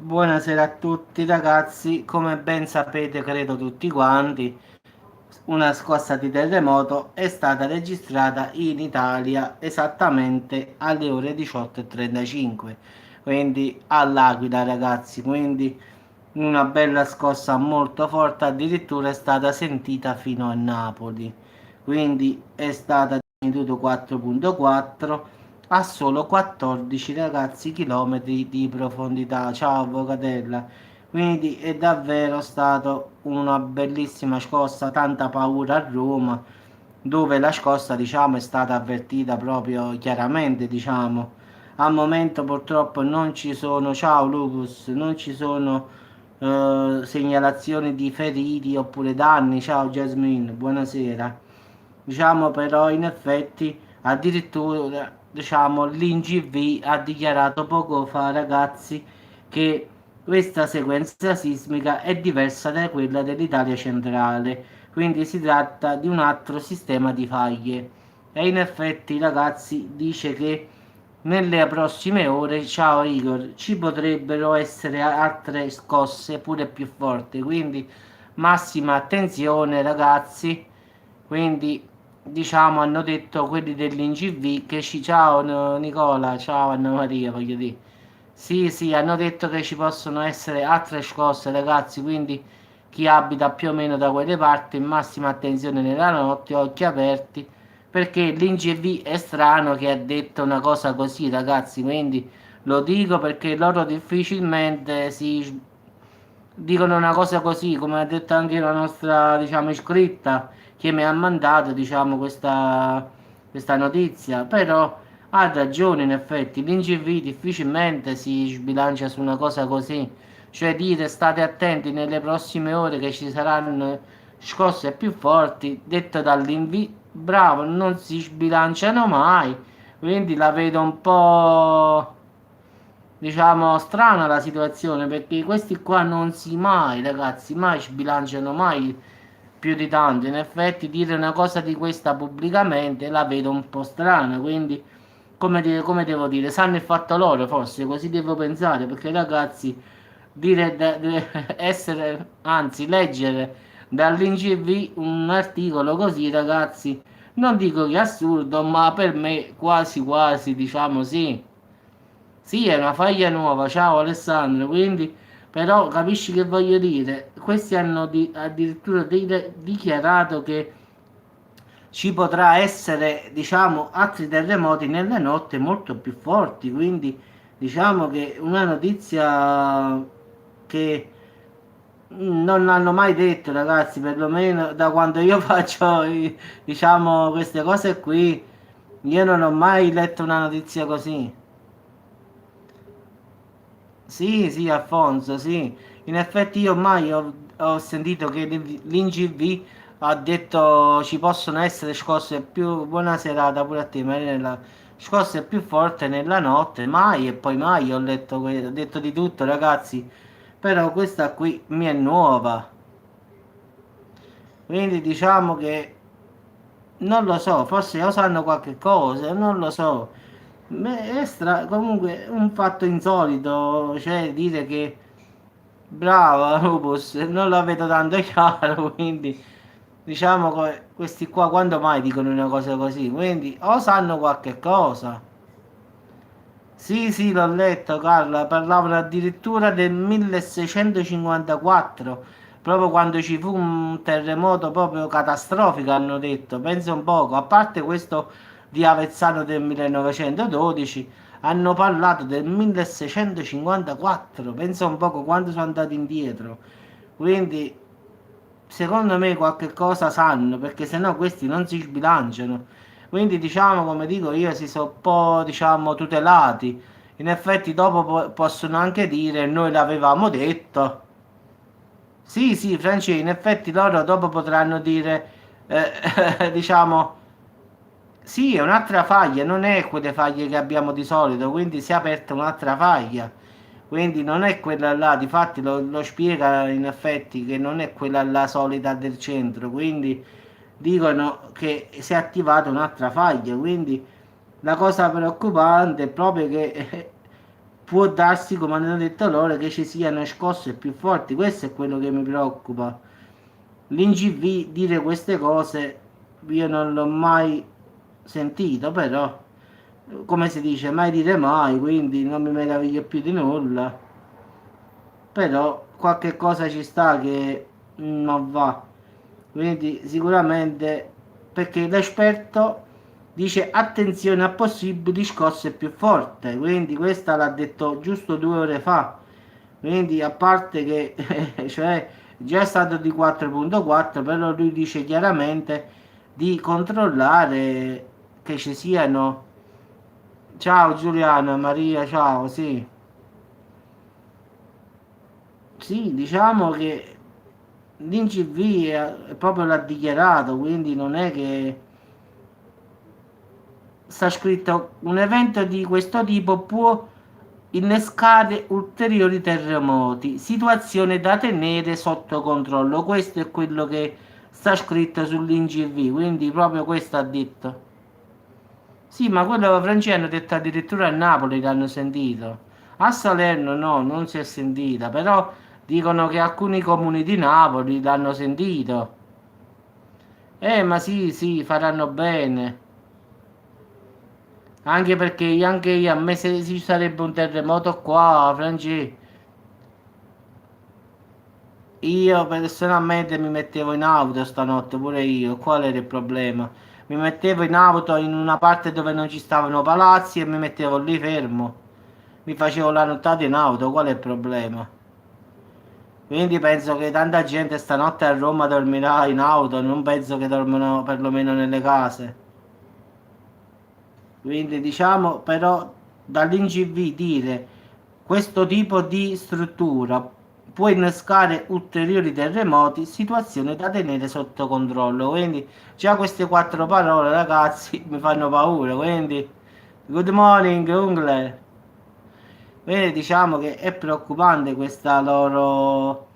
Buonasera a tutti ragazzi, come ben sapete credo tutti quanti, una scossa di terremoto è stata registrata in Italia esattamente alle ore 18:35, quindi all'Aquila ragazzi, quindi una bella scossa molto forte, addirittura è stata sentita fino a Napoli, quindi è stata di magnitudo 4.4 a solo 14 ragazzi chilometri di profondità. Ciao Avvocatella. Quindi è davvero stato una bellissima scossa, tanta paura a Roma, dove la scossa, diciamo, è stata avvertita proprio chiaramente, diciamo. Al momento purtroppo non ci sono, ciao Lucas, non ci sono segnalazioni di feriti oppure danni. Ciao Jasmine, buonasera. Diciamo però in effetti addirittura diciamo l'INGV ha dichiarato poco fa ragazzi che questa sequenza sismica è diversa da quella dell'Italia centrale, quindi si tratta di un altro sistema di faglie. E in effetti ragazzi dice che nelle prossime ore, ciao Igor, ci potrebbero essere altre scosse pure più forti, quindi massima attenzione ragazzi. Quindi diciamo hanno detto quelli dell'INGV che ci ciao Nicola, ciao Anna Maria, voglio dire. Sì, sì, hanno detto che ci possono essere altre scosse, ragazzi, quindi chi abita più o meno da quelle parti, massima attenzione nella notte, occhi aperti, perché l'INGV è strano che ha detto una cosa così, ragazzi, quindi lo dico perché loro difficilmente si dicono una cosa così, come ha detto anche la nostra, diciamo, iscritta che mi ha mandato, diciamo, questa notizia, però ha ragione in effetti, l'INGV difficilmente si sbilancia su una cosa così, cioè dire state attenti nelle prossime ore che ci saranno scosse più forti, detto dall'INV, bravo, non si sbilanciano mai, quindi la vedo un po', diciamo, strana la situazione perché questi qua non si mai, ragazzi, mai sbilanciano mai più di tanto. In effetti, dire una cosa di questa pubblicamente la vedo un po' strana. Quindi, come devo dire, sanno il fatto loro, forse così devo pensare. Perché, ragazzi, dire essere, anzi, leggere dall'INGV un articolo così, ragazzi, non dico che è assurdo, ma per me quasi quasi, diciamo, sì. Sì, è una faglia nuova, ciao Alessandro, quindi però capisci che voglio dire? Questi hanno addirittura dichiarato che ci potrà essere, diciamo, altri terremoti nelle notte molto più forti, quindi diciamo che una notizia che non hanno mai detto, ragazzi, perlomeno da quando io faccio, diciamo, queste cose qui, io non ho mai letto una notizia così. Sì, sì, Alfonso, sì. In effetti io mai ho sentito che l'INGV ha detto ci possono essere scosse più... Buona serata pure a te, Marinella. Scosse più forti nella notte, mai e poi mai ho letto, ho detto di tutto, ragazzi. Però questa qui mi è nuova. Quindi diciamo che non lo so, forse o sanno qualche cosa, non lo so. È comunque un fatto insolito, cioè dire che brava Rubus, non la vedo tanto chiaro, quindi diciamo che questi qua quando mai dicono una cosa così, quindi o sanno qualche cosa. Sì, sì, l'ho letto, Carla, parlavano addirittura del 1654, proprio quando ci fu un terremoto proprio catastrofico, hanno detto, pensa un poco, a parte questo di Avezzano del 1912, hanno parlato del 1654, pensa un poco quando sono andati indietro, quindi secondo me qualche cosa sanno, perché sennò questi non si sbilanciano. Quindi diciamo, come dico io, si sono un po', diciamo, tutelati. In effetti dopo possono anche dire noi l'avevamo detto. Sì, sì, Francesco, in effetti loro dopo potranno dire, diciamo, sì, è un'altra faglia, non è quelle faglie che abbiamo di solito, quindi si è aperta un'altra faglia. Quindi non è quella là, difatti lo spiega in effetti che non è quella là solita del centro, quindi dicono che si è attivata un'altra faglia, quindi la cosa preoccupante è proprio che può darsi, come hanno detto loro, che ci siano scosse più forti. Questo è quello che mi preoccupa. L'IGV dire queste cose io non l'ho mai sentito, però come si dice, mai dire mai, quindi non mi meraviglio più di nulla. Però qualche cosa ci sta che non va. Quindi sicuramente perché l'esperto dice attenzione a possibili scosse più forti, quindi questa l'ha detto giusto 2 ore fa. Quindi a parte che cioè, già è stato di 4.4, però lui dice chiaramente di controllare che ci siano. Ciao Giuliana, Maria, ciao, sì. Sì, diciamo che l'IGV proprio l'ha dichiarato, quindi non è che sta scritto un evento di questo tipo può innescare ulteriori terremoti, situazione da tenere sotto controllo. Questo è quello che sta scritto sull'IGV, quindi proprio questo ha detto. Sì, ma quello francese hanno detto addirittura a Napoli l'hanno sentito. A Salerno no, non si è sentita, però dicono che alcuni comuni di Napoli l'hanno sentito. Ma sì, sì, faranno bene. Anche io, a me se ci sarebbe un terremoto qua, Francesco, io personalmente mi mettevo in auto stanotte, pure io. Qual era il problema? Mi mettevo in auto in una parte dove non ci stavano palazzi e mi mettevo lì fermo. Mi facevo la nottata in auto, qual è il problema? Quindi penso che tanta gente stanotte a Roma dormirà in auto, non penso che dormono perlomeno nelle case. Quindi diciamo però dall'IGV dire questo tipo di struttura può innescare ulteriori terremoti, situazione da tenere sotto controllo. Quindi già queste 4 parole ragazzi mi fanno paura. Quindi good morning Ungle. Quindi diciamo che è preoccupante questa loro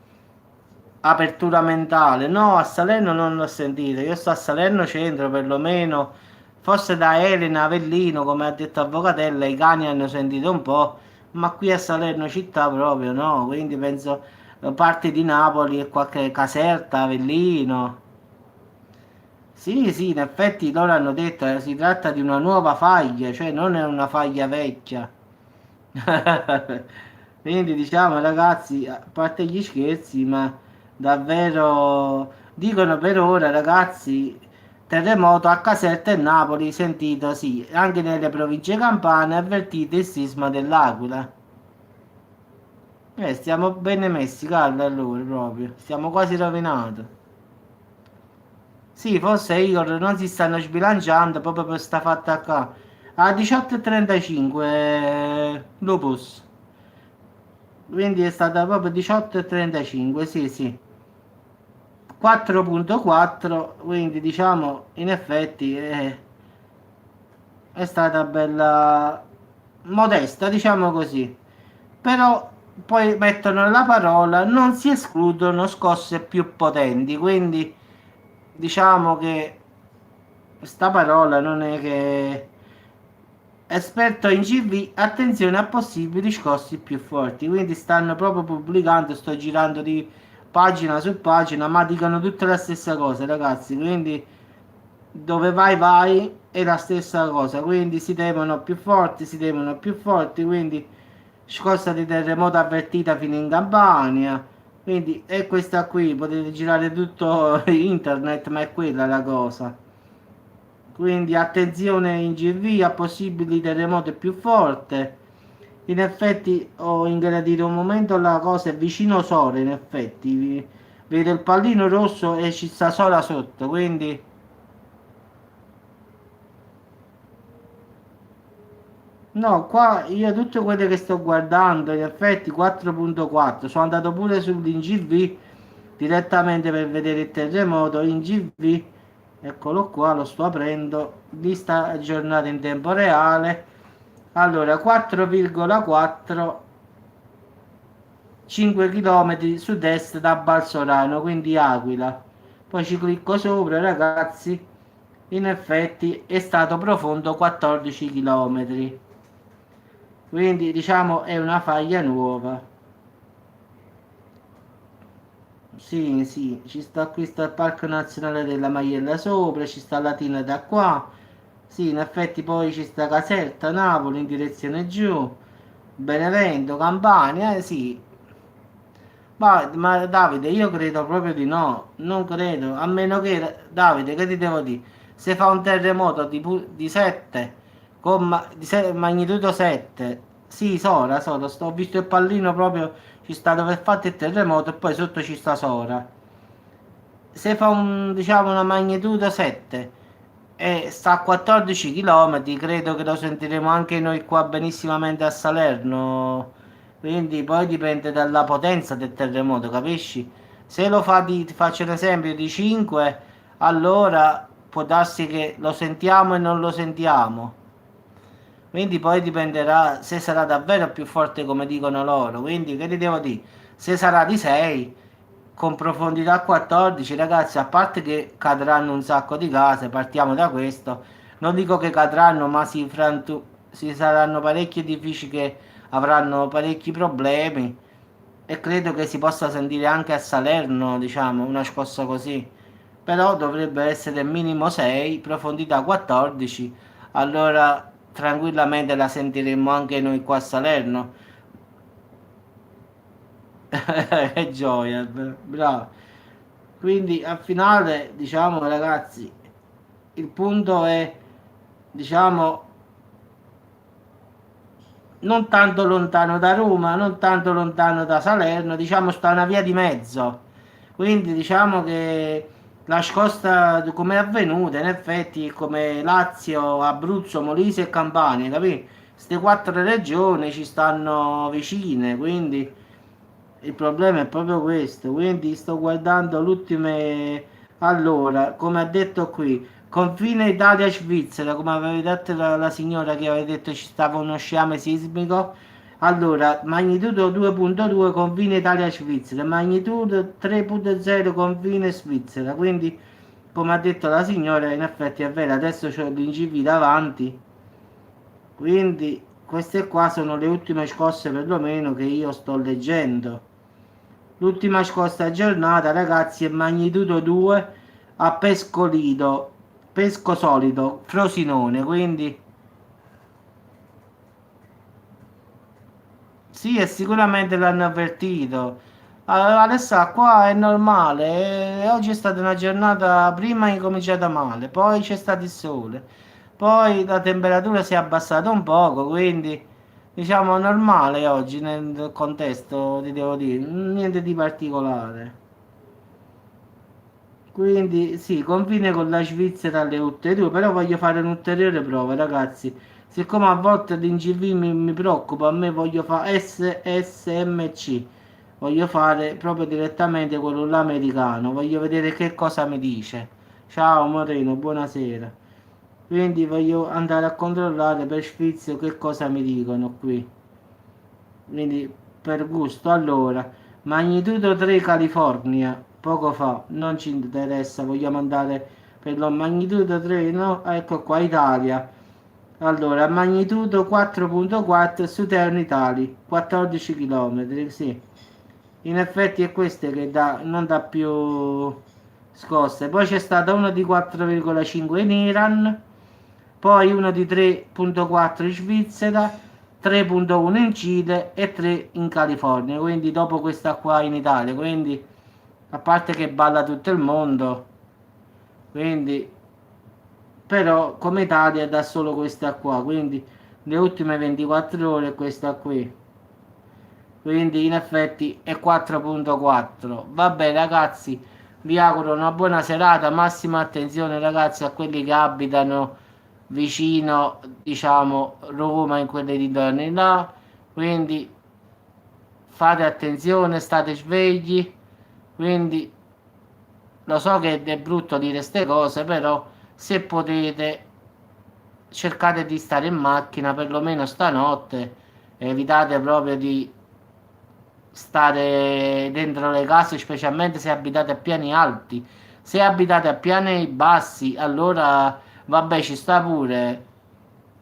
apertura mentale. No, a Salerno non l'ho sentito. Io sto a Salerno centro perlomeno. Forse da Elena Avellino, come ha detto Avvocatella, i cani hanno sentito un po', ma qui a Salerno città proprio no. Quindi penso parte di Napoli e qualche Caserta, Avellino. Sì, sì, in effetti loro hanno detto che si tratta di una nuova faglia, cioè non è una faglia vecchia. Quindi diciamo ragazzi, a parte gli scherzi, ma davvero dicono per ora ragazzi, terremoto a Caserta e Napoli, sentito sì, anche nelle province campane avvertite il sisma dell'Aquila. Stiamo bene messi, Carlo, allora proprio, stiamo quasi rovinati. Sì, forse Igor non si stanno sbilanciando proprio per sta fatta qua. A 18.35 Lupus. Quindi è stata proprio 18.35, sì, sì. 4.4, quindi diciamo in effetti è stata bella modesta, diciamo così. Però poi mettono la parola, non si escludono scosse più potenti, quindi diciamo che sta parola non è che esperto in CV, attenzione a possibili scossi più forti. Quindi stanno proprio pubblicando, sto girando di pagina su pagina, ma dicono tutte la stessa cosa, ragazzi. Quindi dove vai, vai è la stessa cosa. Quindi si temono più forti, si temono più forti. Quindi scossa di terremoto avvertita fino in Campania. Quindi è questa qui, potete girare tutto internet, ma è quella la cosa. Quindi attenzione in GV a possibili terremoti più forti. In effetti ho ingradito un momento la cosa è vicino sole, in effetti. Vedo il pallino rosso e ci sta sola sotto, quindi no, qua io tutte quelle che sto guardando, in effetti 4.4, sono andato pure sull'IGV direttamente per vedere il terremoto in GV, eccolo qua, lo sto aprendo, lista aggiornata in tempo reale. Allora, 4,4, 5 km sud-est da Balsorano, quindi Aquila. Poi ci clicco sopra, ragazzi. In effetti è stato profondo 14 km. quindi diciamo è una faglia nuova. Sì, sì, ci sta qui sta il Parco Nazionale della Maiella sopra, ci sta Latina da qua. Sì, in effetti poi ci sta Caserta, Napoli in direzione giù, Benevento, Campania, sì. Ma Davide, io credo proprio di no, non credo, a meno che, Davide, che ti devo dire, se fa un terremoto di 7, magnitudo 7, sì, Sora, ho visto il pallino proprio, ci sta dove è fatto il terremoto e poi sotto ci sta Sora. Se fa un, diciamo, una magnitudo 7 e sta a 14 km, credo che lo sentiremo anche noi qua benissimamente a Salerno. Quindi poi dipende dalla potenza del terremoto, capisci? Se lo fa ti faccio un esempio di 5, allora può darsi che lo sentiamo e non lo sentiamo. Quindi poi dipenderà se sarà davvero più forte come dicono loro. Quindi che ti devo dire? Se sarà di 6 con profondità 14, ragazzi, a parte che cadranno un sacco di case, partiamo da questo. Non dico che cadranno, ma si saranno parecchi edifici che avranno parecchi problemi e credo che si possa sentire anche a Salerno, diciamo, una scossa così. Però dovrebbe essere minimo 6, profondità 14, allora tranquillamente la sentiremmo anche noi qua a Salerno. Che gioia, bravo. Quindi al finale, diciamo, ragazzi, il punto è, diciamo, non tanto lontano da Roma, non tanto lontano da Salerno, diciamo, sta una via di mezzo. Quindi diciamo che la scossa come è avvenuta, in effetti, come Lazio, Abruzzo, Molise e Campania, capì? Queste quattro regioni ci stanno vicine, quindi il problema è proprio questo. Quindi sto guardando l'ultime. Allora, come ha detto qui, confine Italia-Svizzera, come aveva detto la signora che aveva detto ci stava uno sciame sismico. Allora, magnitudo 2.2 confine Italia-Svizzera, magnitudo 3.0 confine Svizzera. Quindi, come ha detto la signora, in effetti è vero, adesso c'ho l'IGV davanti. Quindi, queste qua sono le ultime scosse perlomeno che io sto leggendo. L'ultima scossa aggiornata, ragazzi, è magnitudo 2 a Pescolido, Pesco Solido, Frosinone, quindi sì, e sicuramente l'hanno avvertito. Allora, adesso qua è normale, oggi è stata una giornata, prima è incominciata male, poi c'è stato il sole, poi la temperatura si è abbassata un poco, quindi diciamo normale oggi nel contesto, ti devo dire, niente di particolare. Quindi sì, confine con la Svizzera alle ulteriori, però voglio fare un'ulteriore prova, ragazzi. Siccome a volte l'IGV mi preoccupa, a me voglio fare SSMC, voglio fare proprio direttamente quello là americano, voglio vedere che cosa mi dice. Ciao Moreno, buonasera. Quindi voglio andare a controllare per sfizio che cosa mi dicono qui. Quindi per gusto, allora, magnitudo 3 California, poco fa, non ci interessa, vogliamo andare per la magnitudo 3, no? Ecco qua, Italia. Allora, magnitudo 4.4 Southern Italy, 14 km, sì. In effetti è questo che non dà più scosse. Poi c'è stata una di 4,5 in Iran, poi uno di 3.4 in Svizzera, 3.1 in Cile e 3 in California. Quindi dopo questa qua in Italia. Quindi a parte che balla tutto il mondo, quindi però come Italia dà solo questa qua. Quindi le ultime 24 ore questa qui. Quindi in effetti è 4.4. Vabbè ragazzi, vi auguro una buona serata, massima attenzione ragazzi a quelli che abitano vicino, diciamo, Roma in quelle dintorni là, quindi fate attenzione, state svegli, quindi lo so che è brutto dire queste cose, però se potete cercate di stare in macchina perlomeno stanotte, evitate proprio di stare dentro le case, specialmente se abitate a piani alti. Se abitate a piani bassi, allora vabbè, ci sta pure.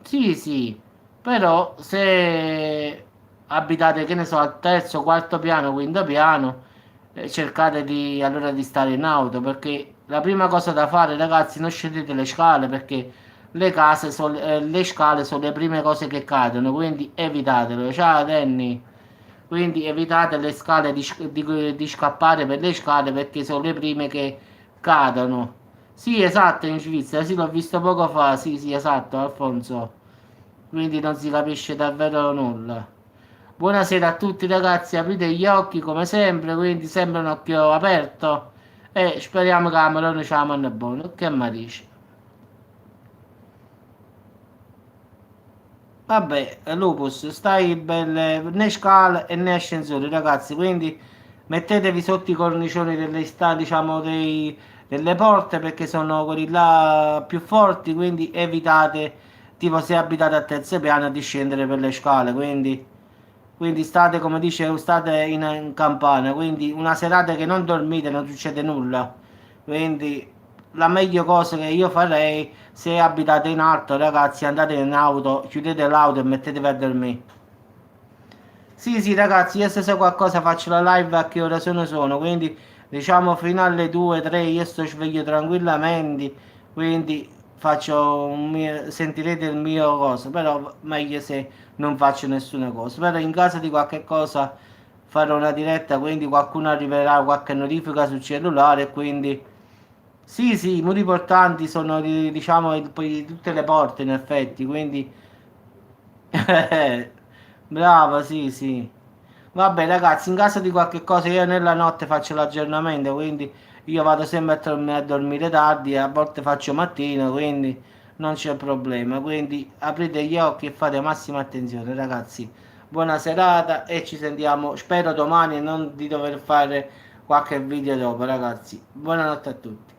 Sì, sì, Però se abitate, che ne so, al terzo, quarto piano, quinto piano, cercate di, allora di stare in auto, perché la prima cosa da fare, ragazzi, non scendete le scale, perché le scale sono le prime cose che cadono, quindi evitatelo. Ciao Danny. Quindi evitate le scale di scappare per le scale, perché sono le prime che cadono. Sì, esatto, in Svizzera, sì, l'ho visto poco fa, sì, sì, esatto, Alfonso. Quindi non si capisce davvero nulla. Buonasera a tutti ragazzi, aprite gli occhi come sempre, quindi sempre un occhio aperto e speriamo che la Melone ce la manda buono. Che Marisci. Vabbè, Lupus, stai belle, né scale e né ascensori ragazzi, quindi mettetevi sotto i cornicioni diciamo, delle porte perché sono quelli là più forti, quindi evitate, tipo se abitate a terzo piano, di scendere per le scale, quindi state, come dicevo, state in campana, quindi una serata che non dormite non succede nulla. Quindi la meglio cosa che io farei, se abitate in alto, ragazzi, andate in auto, chiudete l'auto e mettetevi a dormire. Sì, sì, ragazzi, io se so qualcosa faccio la live a che ora sono, quindi diciamo fino alle 2, 3 io sto sveglio tranquillamente, quindi sentirete il mio coso, però meglio se non faccio nessuna cosa. Però in caso di qualche cosa farò una diretta, quindi qualcuno arriverà qualche notifica sul cellulare, e quindi sì, sì, i muri portanti sono diciamo poi tutte le porte in effetti, quindi brava, sì, sì. Vabbè, ragazzi, in caso di qualche cosa io nella notte faccio l'aggiornamento, quindi io vado sempre a dormire tardi, a volte faccio mattino, quindi non c'è problema. Quindi aprite gli occhi e fate massima attenzione, ragazzi. Buona serata e ci sentiamo, spero domani, e non di dover fare qualche video dopo, ragazzi. Buonanotte a tutti.